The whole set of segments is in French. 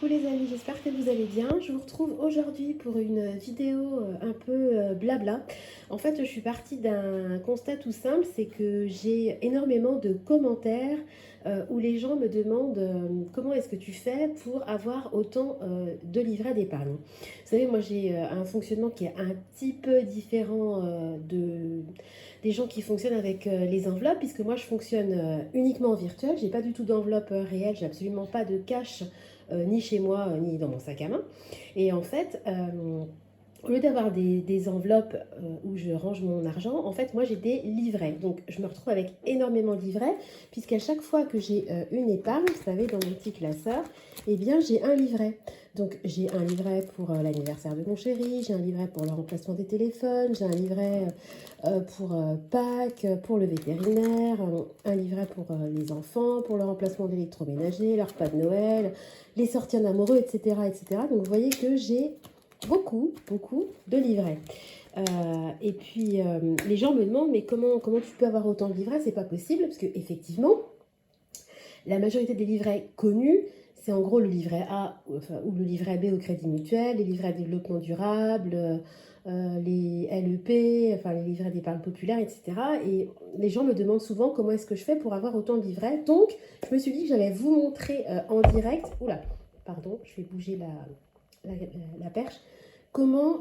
Coucou les amis, j'espère que vous allez bien. Je vous retrouve aujourd'hui pour une vidéo un peu blabla. En fait, je suis partie d'un constat tout simple, c'est que j'ai énormément de commentaires où les gens me demandent comment est-ce que tu fais pour avoir autant de livrets d'épargne. Vous savez, moi j'ai un fonctionnement qui est un petit peu différent des gens qui fonctionnent avec les enveloppes, puisque moi je fonctionne uniquement en virtuel, j'ai pas du tout d'enveloppe réelle, j'ai absolument pas de cash ni chez moi, ni dans mon sac à main. Et en fait, au lieu d'avoir des enveloppes où je range mon argent, en fait, moi, j'ai des livrets. Donc, je me retrouve avec énormément de livrets, puisqu'à chaque fois que j'ai une épargne, vous savez, dans mon petit classeur, eh bien, j'ai un livret. Donc, j'ai un livret pour l'anniversaire de mon chéri, j'ai un livret pour le remplacement des téléphones, j'ai un livret pour Pâques, pour le vétérinaire, un livret pour les enfants, pour le remplacement d'électroménager, leur repas de Noël, les sorties en amoureux, etc., etc. Donc, vous voyez que j'ai beaucoup de livrets. Et puis, les gens me demandent, mais comment tu peux avoir autant de livrets? C'est pas possible, parce que effectivement, la majorité des livrets connus, c'est en gros le livret A ou le livret B au Crédit Mutuel, les livrets de développement durable, les LEP, enfin les livrets d'épargne populaire, etc. Et les gens me demandent souvent comment est-ce que je fais pour avoir autant de livrets. Donc, je me suis dit que j'allais vous montrer en direct. Oula, pardon, je vais bouger la perche. Comment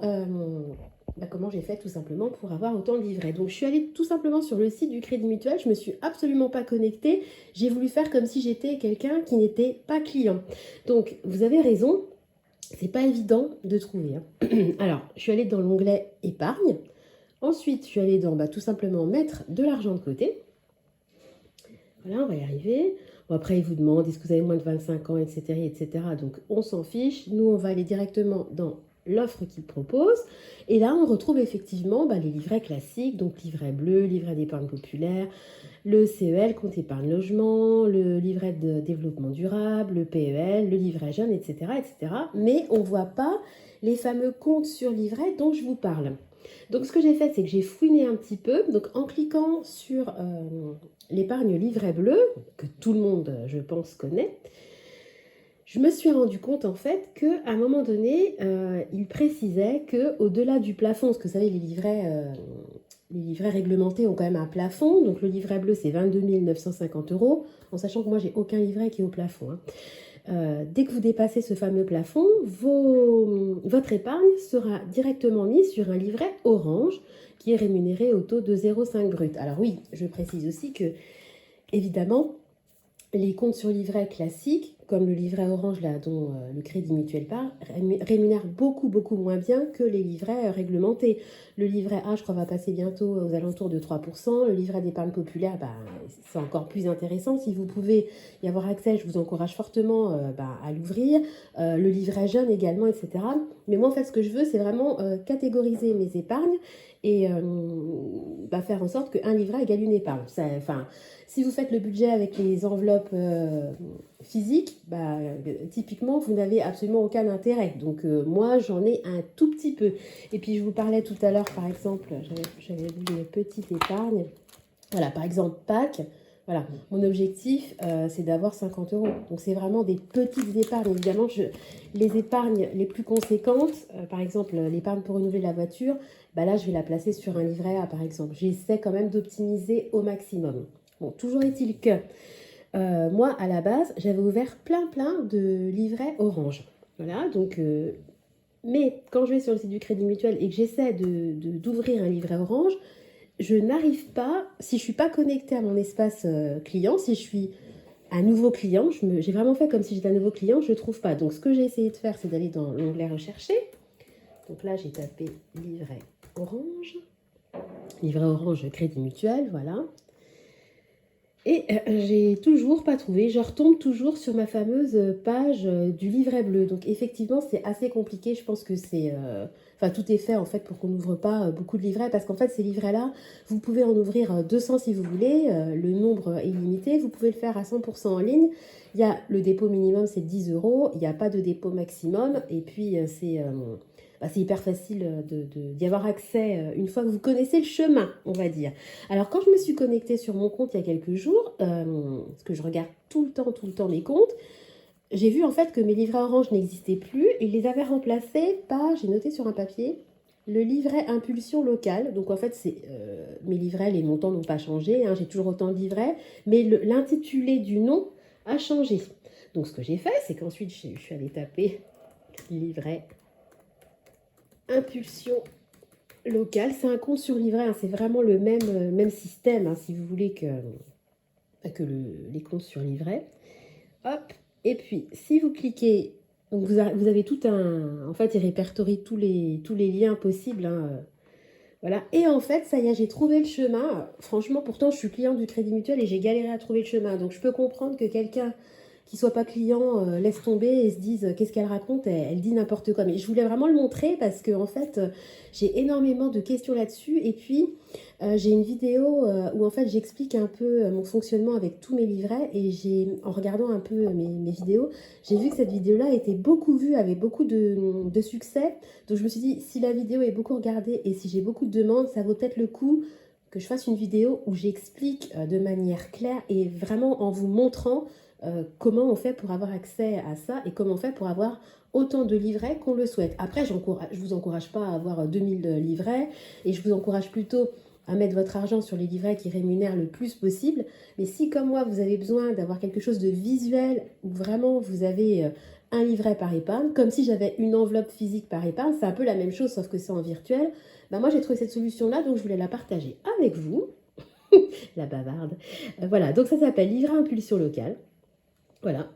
j'ai fait tout simplement pour avoir autant de livrets. Donc je suis allée tout simplement sur le site du Crédit Mutuel, je me suis absolument pas connectée, j'ai voulu faire comme si j'étais quelqu'un qui n'était pas client. Donc vous avez raison, c'est pas évident de trouver. Alors je suis allée dans l'onglet épargne, ensuite je suis allée dans tout simplement mettre de l'argent de côté. Voilà, on va y arriver. Bon, après, ils vous demandent est-ce que vous avez moins de 25 ans, etc., etc. Donc, on s'en fiche. Nous, on va aller directement dans l'offre qu'ils proposent. Et là, on retrouve effectivement les livrets classiques, donc livret bleu, livret d'épargne populaire, le CEL, compte épargne logement, le livret de développement durable, le PEL, le livret jeune, etc., etc. Mais on ne voit pas les fameux comptes sur livret dont je vous parle. Donc ce que j'ai fait, c'est que j'ai fouiné un petit peu. Donc en cliquant sur l'épargne livret bleu, que tout le monde, je pense, connaît, je me suis rendu compte en fait qu'à un moment donné, il précisait qu'au-delà du plafond, parce que vous savez, les livrets réglementés ont quand même un plafond. Donc le livret bleu, c'est 22 950 €, en sachant que moi, j'ai aucun livret qui est au plafond. Dès que vous dépassez ce fameux plafond, votre épargne sera directement mise sur un livret orange qui est rémunéré au taux de 0,5 brut. Alors oui, je précise aussi que, évidemment, les comptes sur livret classiques, comme le livret orange là, dont le Crédit Mutuel parle, rémunèrent beaucoup moins bien que les livrets réglementés. Le livret A, je crois, va passer bientôt aux alentours de 3%. Le livret d'épargne populaire, c'est encore plus intéressant. Si vous pouvez y avoir accès, je vous encourage fortement à l'ouvrir. Le livret jeune également, etc. Mais moi, en fait, ce que je veux, c'est vraiment catégoriser mes épargnes et faire en sorte qu'un livret égale une épargne. Si vous faites le budget avec les enveloppes physiques, typiquement, vous n'avez absolument aucun intérêt. Donc, moi, j'en ai un tout petit peu. Et puis, je vous parlais tout à l'heure, par exemple, j'avais vu une petite épargne. Voilà, par exemple, Pâques. Voilà, mon objectif, c'est d'avoir 50 €. Donc, c'est vraiment des petites épargnes. Évidemment, les épargnes les plus conséquentes, par exemple, l'épargne pour renouveler la voiture, là, je vais la placer sur un livret A, par exemple. J'essaie quand même d'optimiser au maximum. Bon, toujours est-il que moi, à la base, j'avais ouvert plein de livrets orange. Voilà, donc, mais quand je vais sur le site du Crédit Mutuel et que j'essaie d'ouvrir un livret orange, je n'arrive pas, si je ne suis pas connectée à mon espace client, si je suis un nouveau client, j'ai vraiment fait comme si j'étais un nouveau client, je ne trouve pas. Donc, ce que j'ai essayé de faire, c'est d'aller dans l'onglet rechercher. Donc là, j'ai tapé livret orange Crédit Mutuel, voilà. Et j'ai toujours pas trouvé, je retombe toujours sur ma fameuse page du livret bleu. Donc effectivement, c'est assez compliqué, je pense que c'est... tout est fait en fait pour qu'on n'ouvre pas beaucoup de livrets, parce qu'en fait ces livrets-là, vous pouvez en ouvrir 200 si vous voulez, le nombre est illimité, vous pouvez le faire à 100% en ligne. Il y a le dépôt minimum, c'est 10 €, il n'y a pas de dépôt maximum, et puis c'est hyper facile d'y avoir accès une fois que vous connaissez le chemin, on va dire. Alors, quand je me suis connectée sur mon compte il y a quelques jours, parce que je regarde tout le temps mes comptes, j'ai vu en fait que mes livrets Orange n'existaient plus. Ils les avaient remplacés par, j'ai noté sur un papier, le livret impulsion locale. Donc en fait, c'est mes livrets, les montants n'ont pas changé, hein, j'ai toujours autant de livrets, mais l'intitulé du nom a changé. Donc ce que j'ai fait, c'est qu'ensuite je suis allée taper livret impulsion locale. C'est un compte sur livret, hein, c'est vraiment le même système, hein, si vous voulez, que les comptes sur livret. Hop, et puis si vous cliquez, donc vous avez tout un... En fait, il répertorie tous les liens possibles, hein, voilà. Et en fait, ça y est, j'ai trouvé le chemin. Franchement, pourtant, je suis cliente du Crédit Mutuel et j'ai galéré à trouver le chemin. Donc, je peux comprendre que quelqu'un qui soit pas client laisse tomber et se dise qu'est-ce qu'elle raconte, elle dit n'importe quoi. Mais je voulais vraiment le montrer parce que en fait, j'ai énormément de questions là-dessus. Et puis, j'ai une vidéo où en fait, j'explique un peu mon fonctionnement avec tous mes livrets. Et en regardant un peu mes vidéos, j'ai vu que cette vidéo-là était beaucoup vue, avait beaucoup de succès. Donc je me suis dit, si la vidéo est beaucoup regardée et si j'ai beaucoup de demandes, ça vaut peut-être le coup que je fasse une vidéo où j'explique de manière claire et vraiment en vous montrant comment on fait pour avoir accès à ça et comment on fait pour avoir autant de livrets qu'on le souhaite. Après, je vous encourage pas à avoir 2000 livrets et je vous encourage plutôt à mettre votre argent sur les livrets qui rémunèrent le plus possible. Mais si, comme moi, vous avez besoin d'avoir quelque chose de visuel, où vraiment vous avez un livret par épargne, comme si j'avais une enveloppe physique par épargne, c'est un peu la même chose, sauf que c'est en virtuel. Ben moi, j'ai trouvé cette solution-là, donc je voulais la partager avec vous, la bavarde. Voilà, donc ça s'appelle livret impulsion locale. Voilà,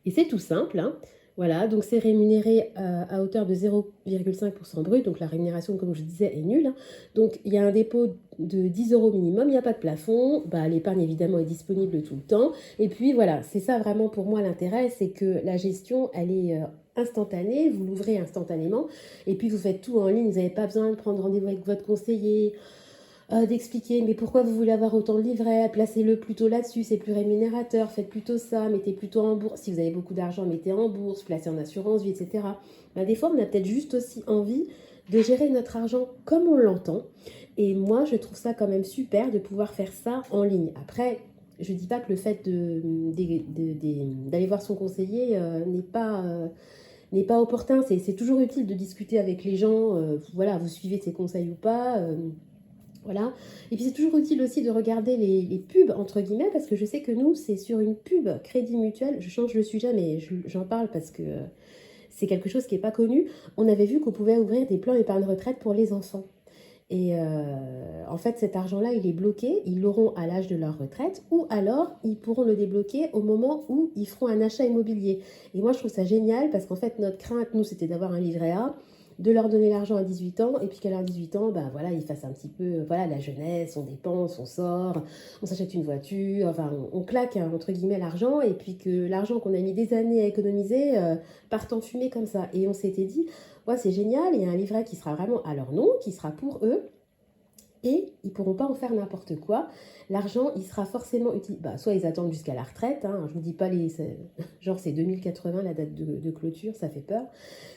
et c'est tout simple, hein. Voilà, donc c'est rémunéré à hauteur de 0,5% brut, donc la rémunération, comme je disais, est nulle, hein. Donc il y a un dépôt de 10 euros minimum, il n'y a pas de plafond, bah, l'épargne évidemment est disponible tout le temps, et puis voilà, c'est ça vraiment pour moi l'intérêt, c'est que la gestion, elle est instantanée, vous l'ouvrez instantanément, et puis vous faites tout en ligne, vous n'avez pas besoin de prendre rendez-vous avec votre conseiller, d'expliquer mais pourquoi vous voulez avoir autant de livrets, placez-le plutôt là-dessus, c'est plus rémunérateur, faites plutôt ça, mettez plutôt en bourse, si vous avez beaucoup d'argent, mettez en bourse, placez en assurance vie, etc. Ben, des fois, on a peut-être juste aussi envie de gérer notre argent comme on l'entend. Et moi, je trouve ça quand même super de pouvoir faire ça en ligne. Après, je dis pas que le fait d'aller voir son conseiller n'est pas opportun. C'est toujours utile de discuter avec les gens. Voilà, vous suivez ses conseils ou pas. Voilà. Et puis c'est toujours utile aussi de regarder les pubs, entre guillemets, parce que je sais que nous, c'est sur une pub Crédit Mutuel. Je change le sujet, mais j'en parle parce que c'est quelque chose qui n'est pas connu. On avait vu qu'on pouvait ouvrir des plans épargne retraite pour les enfants. Et en fait, cet argent-là, il est bloqué. Ils l'auront à l'âge de leur retraite ou alors ils pourront le débloquer au moment où ils feront un achat immobilier. Et moi, je trouve ça génial parce qu'en fait, notre crainte, nous, c'était d'avoir un livret A, de leur donner l'argent à 18 ans et puis qu'à leurs 18 ans, ben voilà, ils fassent un petit peu, voilà, la jeunesse, on dépense, on sort, on s'achète une voiture, enfin, on claque, hein, entre guillemets, l'argent et puis que l'argent qu'on a mis des années à économiser parte en fumée comme ça. Et on s'était dit, ouais, c'est génial, il y a un livret qui sera vraiment à leur nom, qui sera pour eux et ils ne pourront pas en faire n'importe quoi. L'argent, il sera forcément utile. Bah, soit ils attendent jusqu'à la retraite, hein, je ne vous dis pas genre c'est 2080 la date de clôture, ça fait peur.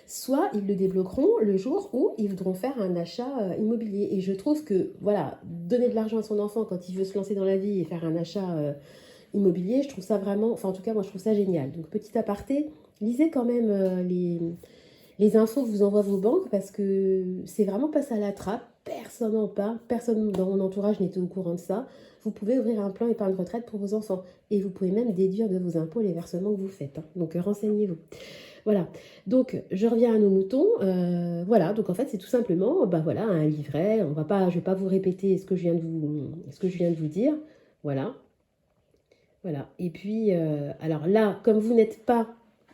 Soit ils le débloqueront le jour où ils voudront faire un achat immobilier. Et je trouve que, voilà, donner de l'argent à son enfant quand il veut se lancer dans la vie et faire un achat immobilier, je trouve ça vraiment, enfin en tout cas moi je trouve ça génial. Donc petit aparté, lisez quand même les infos que vous envoient vos banques parce que c'est vraiment passé à la trappe. Personne n'en parle, personne dans mon entourage n'était au courant de ça. Vous pouvez ouvrir un plan épargne retraite pour vos enfants et vous pouvez même déduire de vos impôts les versements que vous faites, hein. Donc renseignez-vous. Voilà, donc je reviens à nos moutons. Voilà, donc en fait c'est tout simplement bah, voilà, un livret. Je ne vais pas vous répéter ce que je viens de vous dire. Voilà, voilà. Et puis, alors là, comme vous n'êtes pas,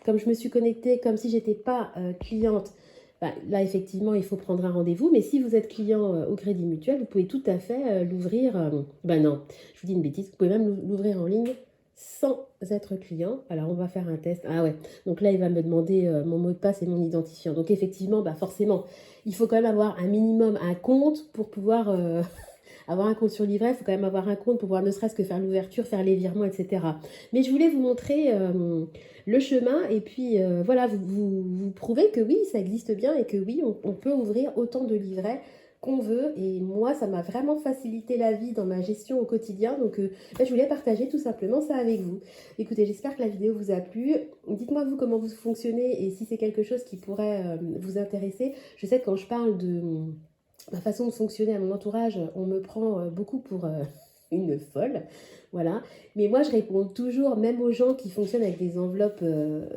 comme je me suis connectée, comme si j'étais pas cliente, bah, là, effectivement, il faut prendre un rendez-vous. Mais si vous êtes client au Crédit Mutuel, vous pouvez tout à fait l'ouvrir. Ben non, je vous dis une bêtise, vous pouvez même l'ouvrir en ligne sans être client. Alors, on va faire un test. Ah ouais, donc là, il va me demander mon mot de passe et mon identifiant. Donc, effectivement, bah, forcément, il faut quand même avoir un minimum, un compte pour pouvoir avoir un compte sur livret, il faut quand même avoir un compte pour pouvoir ne serait-ce que faire l'ouverture, faire les virements, etc. Mais je voulais vous montrer le chemin et puis voilà, vous prouvez que oui, ça existe bien et que oui, on peut ouvrir autant de livrets qu'on veut. Et moi, ça m'a vraiment facilité la vie dans ma gestion au quotidien. Donc, je voulais partager tout simplement ça avec vous. Écoutez, j'espère que la vidéo vous a plu. Dites-moi vous comment vous fonctionnez et si c'est quelque chose qui pourrait vous intéresser. Je sais que quand je parle de ma façon de fonctionner à mon entourage, on me prend beaucoup pour une folle, voilà. Mais moi, je réponds toujours, même aux gens qui fonctionnent avec des enveloppes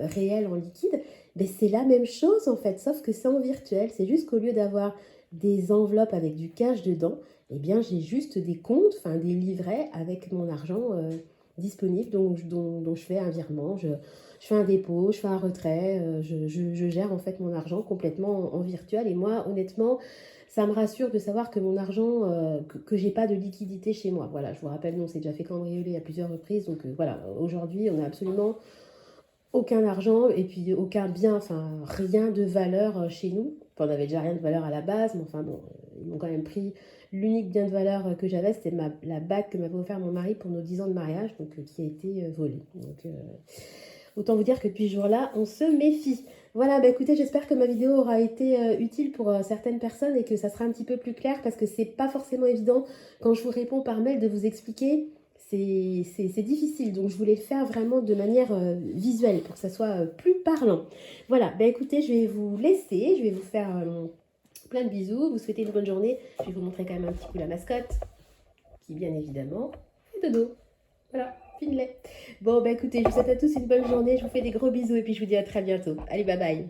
réelles en liquide, ben, c'est la même chose en fait, sauf que c'est en virtuel. C'est juste qu'au lieu d'avoir des enveloppes avec du cash dedans, eh bien, j'ai juste des comptes, enfin des livrets avec mon argent disponible, dont je fais un virement, je fais un dépôt, je fais un retrait, je gère en fait mon argent complètement en virtuel. Et moi, honnêtement, ça me rassure de savoir que mon argent, que j'ai pas de liquidité chez moi. Voilà, je vous rappelle, non, c'est déjà fait cambrioler à plusieurs reprises. Donc voilà, aujourd'hui, on n'a absolument aucun argent et puis aucun bien, enfin rien de valeur chez nous. Enfin, on n'avait déjà rien de valeur à la base, mais enfin bon, ils m'ont quand même pris l'unique bien de valeur que j'avais, c'était la bague que m'avait offert mon mari pour nos 10 ans de mariage, donc qui a été volée. Donc autant vous dire que depuis ce jour-là, on se méfie. Voilà, bah écoutez, j'espère que ma vidéo aura été utile pour certaines personnes et que ça sera un petit peu plus clair parce que c'est pas forcément évident quand je vous réponds par mail de vous expliquer. C'est difficile, donc je voulais le faire vraiment de manière visuelle pour que ça soit plus parlant. Voilà, bah écoutez, je vais vous laisser, je vais vous faire plein de bisous, vous souhaiter une bonne journée. Je vais vous montrer quand même un petit coup la mascotte, qui bien évidemment est Dodo. Voilà, Finlay. Bon, bah écoutez, je vous souhaite à tous une bonne journée, je vous fais des gros bisous et puis je vous dis à très bientôt. Allez, bye bye.